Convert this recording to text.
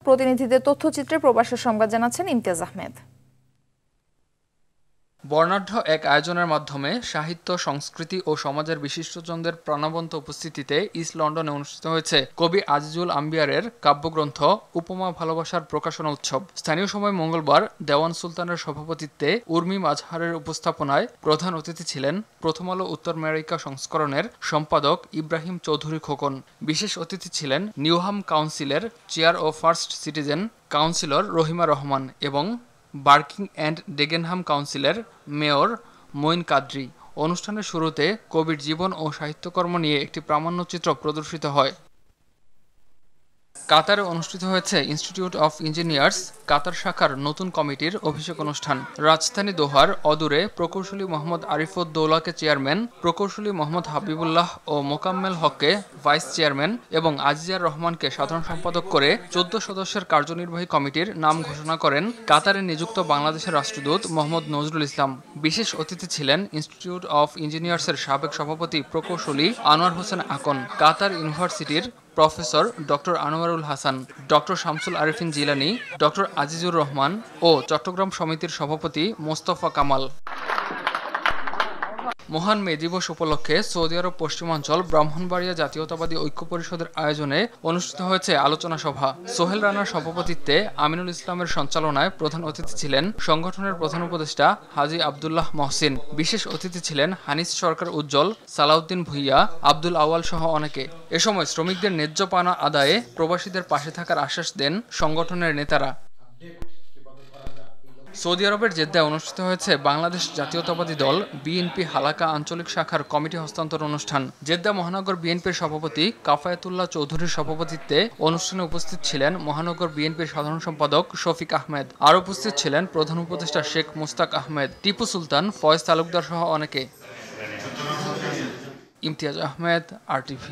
প্রতিনিধিদের তথ্যচিত্রে প্রবাসের সংবাদ জানাচ্ছেন ইমতিয়াজ আহমেদ। বর্ণাঢ্য এক আয়োজনের মাধ্যমে সাহিত্য, সংস্কৃতি ও সমাজের বিশিষ্টজনদের প্রাণবন্ত উপস্থিতিতে ইস্ট লন্ডনে অনুষ্ঠিত হয়েছে কবি আজিজুল আম্বিয়ারের কাব্যগ্রন্থ উপমা ভালোবাসার প্রকাশনা উৎসব। স্থানীয় সময় মঙ্গলবার দেওয়ান সুলতানের সভাপতিত্বে উর্মি মাজহারের উপস্থাপনায় প্রধান অতিথি ছিলেন প্রথম আলো উত্তর আমেরিকা সংস্করণের সম্পাদক ইব্রাহিম চৌধুরী খোকন। বিশেষ অতিথি ছিলেন নিউহাম কাউন্সিলের চেয়ার ও first citizen councillor Rahima Rahman এবং বার্কিং অ্যান্ড ডেগেনহাম কাউন্সিলের মেয়র মঈন কাদরি। অনুষ্ঠানের শুরুতে কবির জীবন ও সাহিত্যকর্ম নিয়ে একটি প্রামাণ্যচিত্র প্রদর্শিত হয়। কাতারে অনুষ্ঠিত হয়েছে ইনস্টিটিউট অফ ইঞ্জিনিয়ার্স কাতার শাখার নতুন কমিটির অভিষেক অনুষ্ঠান। রাজধানী দোহার অদূরে প্রকৌশলী মোহাম্মদ আরিফউদ্দৌলাকে চেয়ারম্যান, প্রকৌশলী মোহাম্মদ হাবিবুল্লাহ ও মোকাম্মেল হককে ভাইস চেয়ারম্যান এবং আজিজার রহমানকে সাধারণ সম্পাদক করে 14 সদস্যের কার্যনির্বাহী কমিটির নাম ঘোষণা করেন কাতারে নিযুক্ত বাংলাদেশের রাষ্ট্রদূত মোহাম্মদ নজরুল ইসলাম। বিশেষ অতিথি ছিলেন ইনস্টিটিউট অফ ইঞ্জিনিয়ার্সের সাবেক সভাপতি প্রকৌশলী আনোয়ার হোসেন আকন, কাতার ইউনিভার্সিটির professor doctor Anwarul Hasan, doctor Shamsul Arefin Jilani, doctor Azizur Rahman ও চট্টগ্রাম সমিতির সভাপতি মোস্তফা কামাল। মহান মে দিবস উপলক্ষে সৌদি আরব পশ্চিমাঞ্চল ব্রাহ্মণবাড়িয়া জাতীয়তাবাদী ঐক্য পরিষদের আয়োজনে অনুষ্ঠিত হয়েছে আলোচনা সভা। সোহেল রানার সভাপতিত্বে আমিনুল ইসলামের সঞ্চালনায় প্রধান অতিথি ছিলেন সংগঠনের প্রধান উপদেষ্টা হাজী আব্দুল্লাহ মহসিন। বিশেষ অতিথি ছিলেন হানিস সরকার উজ্জ্বল, সালাউদ্দিন ভুইয়া, আব্দুল আওয়াল সহ অনেকে। এ সময় শ্রমিকদের ন্যায্য পাওনা আদায়ে প্রবাসীদের পাশে থাকার আশ্বাস দেন সংগঠনের নেতারা। সৌদি আরবের জেদ্দায় অনুষ্ঠিত হয়েছে বাংলাদেশ জাতীয়তাবাদী দল বিএনপি হালাকা আঞ্চলিক শাখার কমিটি হস্তান্তর অনুষ্ঠান। জেদ্দা মহানগর বিএনপির সভাপতি কাফায়েতুল্লাহ চৌধুরীর সভাপতিত্বে অনুষ্ঠানে উপস্থিত ছিলেন মহানগর বিএনপির সাধারণ সম্পাদক শফিক আহমেদ। আর উপস্থিত ছিলেন প্রধান উপদেষ্টা শেখ মুস্তাক আহমেদ, টিপু সুলতান, ফয়েজ তালুকদার সহ অনেকে। ইমতিয়াজ আহমেদ, RTV।